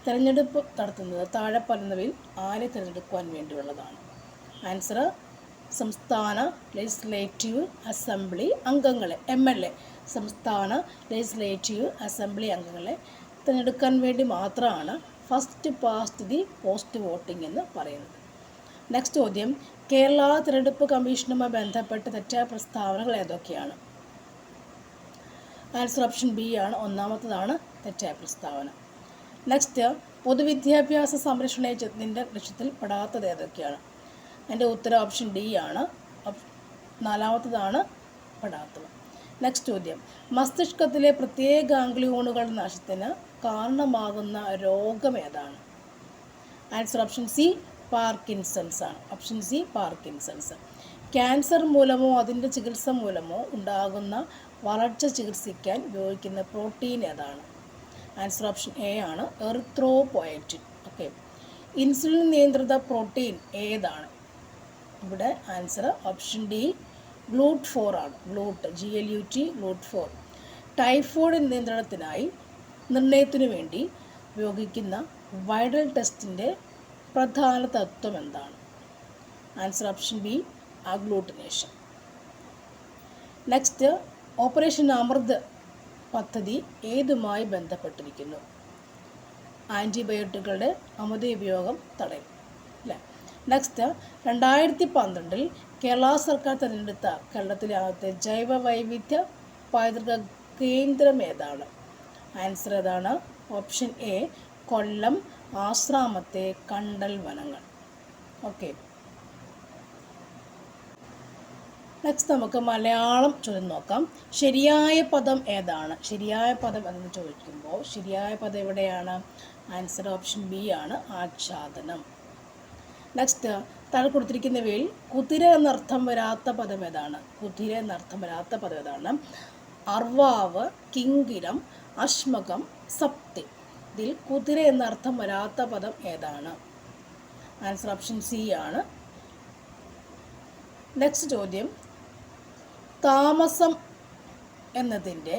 Speaker 1: തിരഞ്ഞെടുപ്പ് നടത്തുന്നത് താഴെ പറയുന്നവയിൽ ആരെ തിരഞ്ഞെടുക്കുവാൻ വേണ്ടിയുള്ളതാണ്? ആൻസർ സംസ്ഥാന ലെജിസ്ലേറ്റീവ് അസംബ്ലി അംഗങ്ങളെ, MLA, സംസ്ഥാന ലെജിസ്ലേറ്റീവ് അസംബ്ലി അംഗങ്ങളെ തിരഞ്ഞെടുക്കാൻ വേണ്ടി മാത്രമാണ് first past the post voting എന്ന് പറയുന്നത്. നെക്സ്റ്റ് ചോദ്യം, കേരള തിരഞ്ഞെടുപ്പ് കമ്മീഷനുമായി ബന്ധപ്പെട്ട് തെറ്റായ പ്രസ്താവനകൾ ഏതൊക്കെയാണ്? ആൻസർ ഓപ്ഷൻ ബി ആണ്, ഒന്നാമത്തതാണ് തെറ്റായ പ്രസ്താവന. നെക്സ്റ്റ്, പൊതുവിദ്യാഭ്യാസ സംരക്ഷണ യജ്ഞത്തിൻ്റെ ലക്ഷ്യത്തിൽ പെടാത്തത് ഏതൊക്കെയാണ്? എൻ്റെ ഉത്തരം ഓപ്ഷൻ ഡി ആണ്, നാലാമത്തതാണ് പെടാത്തത്. നെക്സ്റ്റ് ചോദ്യം, മസ്തിഷ്കത്തിലെ പ്രത്യേക ഗാംഗ്ലിയോണുകളുടെ നാശത്തിന് കാരണമാകുന്ന രോഗം ഏതാണ്? ആൻസർ ഓപ്ഷൻ സി, പാർക്കിൻസൺസ് ആണ്. Option C, Parkinson's. ക്യാൻസർ മൂലമോ അതിൻ്റെ ചികിത്സ മൂലമോ ഉണ്ടാകുന്ന വളർച്ച ചികിത്സിക്കാൻ ഉപയോഗിക്കുന്ന പ്രോട്ടീൻ ഏതാണ്? ആൻസർ ഓപ്ഷൻ എ ആണ്, എറിത്രോപോയറ്റിൻ. ഓക്കെ. ഇൻസുലിൻ നിയന്ത്രിത പ്രോട്ടീൻ ഏതാണ്? ഇവിടെ ആൻസർ ഓപ്ഷൻ ഡി, GLUT4 ആണ്. GLUT4. ടൈഫോയിഡ് നിയന്ത്രണത്തിനായി നിർണയത്തിനു വേണ്ടി ഉപയോഗിക്കുന്ന വൈറൽ ടെസ്റ്റിൻ്റെ പ്രധാന തത്വം എന്താണ്? Answer option B, agglutination. Next, operation Amrit പദ്ധതി ഏതുമായി ബന്ധപ്പെട്ടിരിക്കുന്നു? ആൻറ്റിബയോട്ടിക്കുകളുടെ അമിത ഉപയോഗം തടയും അല്ലേ. നെക്സ്റ്റ്, 2012 കേരള സർക്കാർ തിരഞ്ഞെടുത്ത കേരളത്തിലെ ആദ്യത്തെ ജൈവ വൈവിധ്യ പൈതൃക കേന്ദ്രം ഏതാണ്? ആൻസർ ഏതാണ്? ഓപ്ഷൻ എ, കൊല്ലം ആശ്രാമത്തെ കണ്ടൽ വനങ്ങൾ. ഓക്കെ. നെക്സ്റ്റ് നമുക്ക് മലയാളം ചോദ്യം നോക്കാം. ശരിയായ പദം ഏതാണ്? ശരിയായ പദം എന്ന് ചോദിക്കുമ്പോൾ ശരിയായ പദം എവിടെയാണ്? ആൻസർ ഓപ്ഷൻ ബി ആണ്, ആച്ഛാദനം. നെക്സ്റ്റ്, താഴെ കൊടുത്തിരിക്കുന്നവയിൽ കുതിര എന്നർത്ഥം വരാത്ത പദം ഏതാണ്? കുതിര എന്നർത്ഥം വരാത്ത പദം ഏതാണ്? അർവാവ്, കിങ്കിരം, അശ്മകം, സപ്തി. ഇതിൽ കുതിര എന്നർത്ഥം വരാത്ത പദം ഏതാണ്? ആൻസർ ഓപ്ഷൻ സി ആണ്. നെക്സ്റ്റ് ചോദ്യം, താമസം എന്നതിൻ്റെ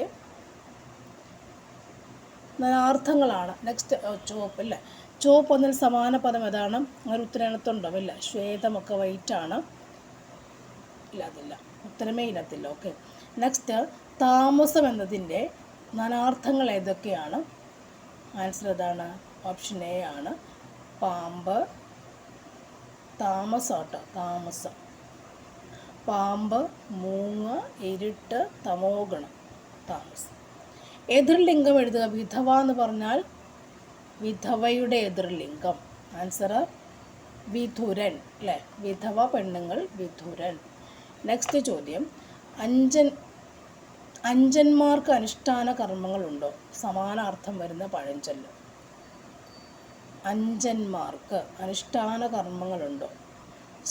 Speaker 1: നാനാർത്ഥങ്ങളാണ്. നെക്സ്റ്റ് ചുവപ്പ് അല്ലേ? ചുവപ്പ് എന്നതിൽ സമാന പദം ഏതാണ്? ഒരു ഉത്തരത്തിനുണ്ടോ? ഇല്ല. ശ്വേതമൊക്കെ വൈറ്റാണ്. ഇല്ല, അതില്ല, ഉത്തരമേ ഇല്ലത്തില്ല. ഓക്കെ. നെക്സ്റ്റ്, താമസം എന്നതിൻ്റെ നാനാർത്ഥങ്ങൾ ഏതൊക്കെയാണ്? ആൻസർ ഏതാണ്? ഓപ്ഷൻ എ ആണ്, പാമ്പ്. താമസം കേട്ടോ, താമസം. പാമ്പ്, മൂങ്ങ, ഇരുട്ട്, തമോഗുണം, താമസം. എതിർലിംഗം എഴുതുക. വിധവ എന്ന് പറഞ്ഞാൽ വിധവയുടെ എതിർലിംഗം. ആൻസർ വിധുരൻ അല്ലേ? വിധവ പെണ്ണുങ്ങൾ, വിധുരൻ. നെക്സ്റ്റ് ചോദ്യം, അഞ്ചന്മാർക്ക് അനുഷ്ഠാന കർമ്മങ്ങളുണ്ടോ? സമാനാർത്ഥം വരുന്ന പഴഞ്ചൊല്ല്. അഞ്ചന്മാർക്ക് അനുഷ്ഠാന കർമ്മങ്ങളുണ്ടോ?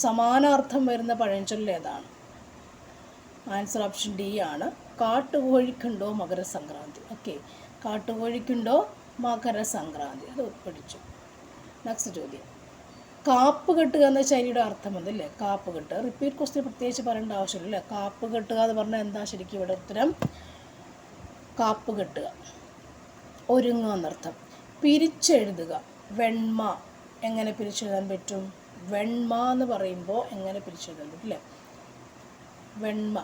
Speaker 1: സമാനാർത്ഥം വരുന്ന പഴഞ്ചൊല്ല് ഏതാണ്? ആൻസർ ഓപ്ഷൻ ഡി ആണ്, കാട്ടുകോഴിക്കുണ്ടോ മകരസംക്രാന്തി. ഓക്കെ, കാട്ടുകോഴിക്കുണ്ടോ മകരസംക്രാന്തി. അത് പഠിച്ചു. നെക്സ്റ്റ് ചോദ്യം, കാപ്പ് കെട്ടുക എന്ന ശൈലിയുടെ അർത്ഥം എന്തല്ലേ? കാപ്പ് കെട്ടുക. റിപ്പീറ്റ് ക്വസ്റ്റ്യൻ പ്രത്യേകിച്ച് പറയേണ്ട ആവശ്യമില്ല അല്ലേ? കാപ്പ് കെട്ടുക എന്ന് പറഞ്ഞാൽ എന്താ ശരിക്കും ഇവിടെ ഉത്തരം? കാപ്പ് കെട്ടുക, ഒരുങ്ങുക എന്നർത്ഥം. പിരിച്ചെഴുതുക. വെണ്മ എങ്ങനെ പിരിച്ചെഴുതാൻ പറ്റും? വെണ്മ എന്ന് പറയുമ്പോൾ എങ്ങനെ പിരിച്ചെഴുതാൻ പറ്റും അല്ലേ? വെണ്മ.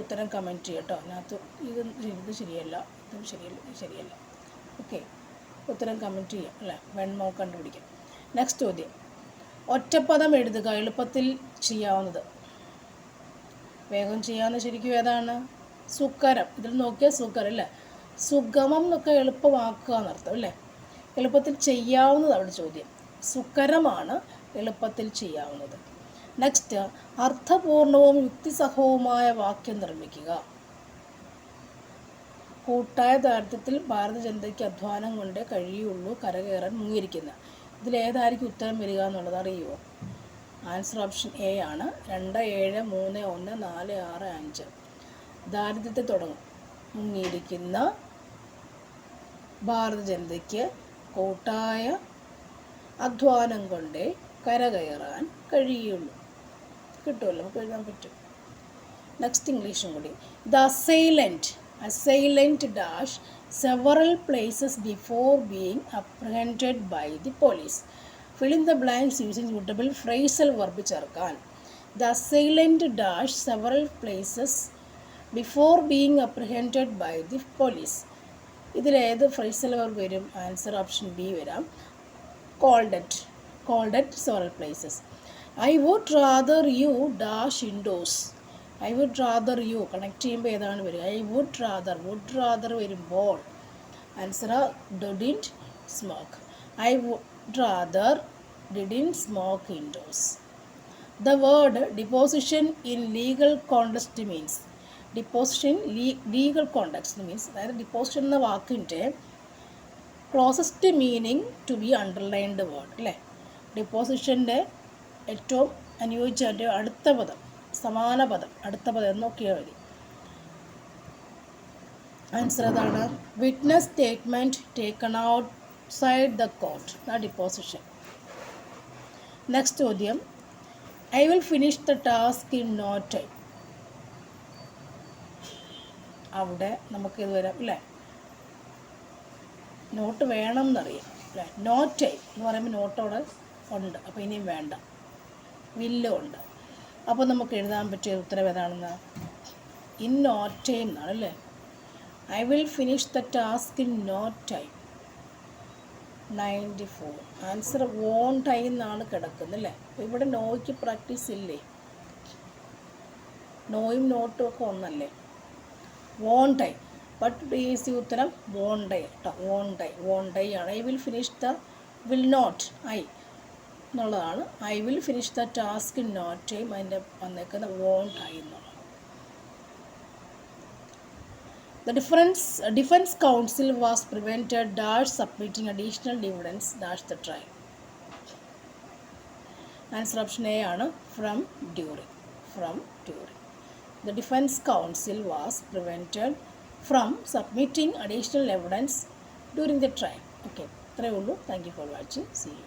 Speaker 1: ഉത്തരം കമൻറ്റ് ചെയ്യട്ടോ. അതിനകത്ത് ഇത് ശരിയല്ല, ഇതും ശരിയല്ല, ഇത് ശരിയല്ല. ഓക്കെ, ഉത്തരം കമൻറ്റ് ചെയ്യാം അല്ലേ? വെണ്മ കണ്ടുപിടിക്കാം. നെക്സ്റ്റ് ചോദ്യം, ഒറ്റപ്പദം എഴുതുക. എളുപ്പത്തിൽ ചെയ്യാവുന്നത്. വേഗം ചെയ്യാവുന്ന ശരിക്കും ഏതാണ്? സുക്കരം. ഇതിൽ നോക്കിയാൽ സുക്കരം അല്ലേ? സുഗമം എന്നൊക്കെ എളുപ്പമാക്കുക എന്നർത്ഥം അല്ലേ? എളുപ്പത്തിൽ ചെയ്യാവുന്നത് അവിടെ ചോദ്യം. സുക്കരമാണ് എളുപ്പത്തിൽ ചെയ്യാവുന്നത്. നെക്സ്റ്റ്, അർത്ഥപൂർണവും യുക്തിസഹവുമായ വാക്യം നിർമ്മിക്കുക. കൂട്ടായ ദാരിദ്ര്യത്തിൽ ഭാരത ജനതയ്ക്ക് അധ്വാനം കൊണ്ടേ കഴിയുള്ളൂ കരകയറാൻ മുങ്ങിയിരിക്കുന്ന. ഇതിലേതായിരിക്കും ഉത്തരം വരിക എന്നുള്ളത് അറിയുമോ? ആൻസർ ഓപ്ഷൻ എ ആണ്, 2, 7, 3, 1, 4, 6, 5. ദാരിദ്ര്യത്തെ തുടങ്ങും. മുങ്ങിയിരിക്കുന്ന ഭാരത ജനതയ്ക്ക് കൂട്ടായ അധ്വാനം കൊണ്ടേ കരകയറാൻ കഴിയുള്ളൂ. കിട്ടുമല്ലോ, നമുക്ക് എഴുതാൻ പറ്റും. നെക്സ്റ്റ് ഇംഗ്ലീഷും കൂടി. The assailant dash several places before being apprehended by the police. Fill in the blanks using suitable phrasal verb ചേർക്കാൻ. The assailant dash several places before being apprehended by the police. ഇതിലേത് phrasal verb വരും? Answer option B വരാം, called at several places. I would rather you dash indoors. I would rather you connect ചെയ്യുമ്പോൾ ഏതാണ് വരിക? I would rather വരുമ്പോൾ answer didn't smoke. I would rather didn't smoke indoors. The word deposition in legal context means. Deposition legal context means, അതായത് ഡിപ്പോസിഷൻ എന്ന വാക്കിൻ്റെ closest meaning to be underlined word അല്ലേ? ഡിപ്പോസിഷൻ്റെ ഏറ്റവും അനുയോജ്യ അടുത്ത പദം, സമാന പദം, അടുത്ത പദം എന്നൊക്കെയാണ് മതി. ആൻസർ അതാണ്, witness statement taken outside the court. ആ ഡിപ്പോസിഷൻ. നെക്സ്റ്റ് ചോദ്യം, I will finish the task in no time. അവിടെ നമുക്കിത് വരാം അല്ലേ? നോട്ട് വേണം എന്നറിയാം അല്ലേ? നോ ടൈം എന്ന് പറയുമ്പോൾ നോട്ടോടെ ഉണ്ട്, അപ്പോൾ ഇനിയും വേണ്ട. വില്ലും ഉണ്ട്. അപ്പോൾ നമുക്ക് എഴുതാൻ പറ്റിയ ഉത്തരം ഏതാണെന്ന്? ഇൻ നോ ടൈം എന്നാണ് അല്ലേ? I will finish the task in no time. 94. Answer one time എന്നാണ് കിടക്കുന്നത് അല്ലേ? അപ്പോൾ ഇവിടെ നോയ്ക്ക് പ്രാക്ടീസ് ഇല്ലേ? നോയും നോട്ടും ഒക്കെ ഒന്നല്ലേ? Won time. ബട്ട് ഈസി ഉത്തരം വോൺ ഡൈ കേട്ടോ. വോൺ ഡൈ ആണ്. I will finish the will not. I എന്നുള്ളതാണ്. I will finish the task in no time, അതിൻ്റെ വന്നേക്കുന്ന വോണ്ട് ആയി എന്നുള്ളതാണ്. The defense counsel was prevented dash submitting additional evidence dash the trial. Answer option A ആണ് from during. The defense counsel was prevented from submitting additional evidence during the trial. Okay, ഇത്രയേ ഉള്ളൂ. Thank you for watching. See you.